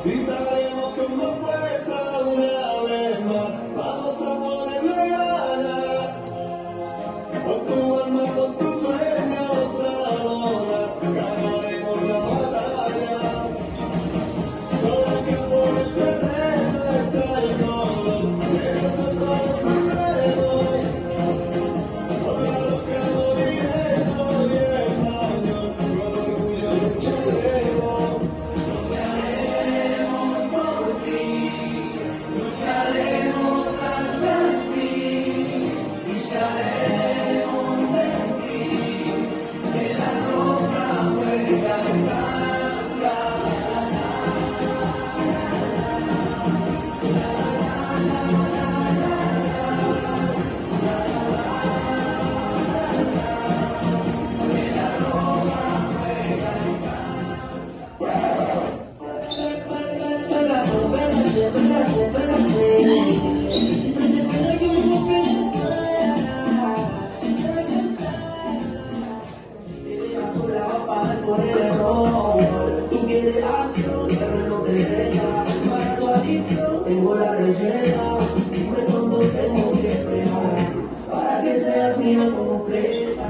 Gritaremos con más fuerza una vez más, vamos a ponerle ganas, con tu alma, con tus sueños ahora, ganaremos la batalla, solo que por el terreno está el color, que nosotros primero, por la loca moriré, soy español, con orgullo lucharemos. Lucharemos hasta el fin, lucharemos en ti, que la roca juega en blanca. Que la roca juega en por el error, tú quieres acción, pero no te deja. Para tu adicción tengo la receta, dime cuándo tengo que esperar, para que seas mía completa.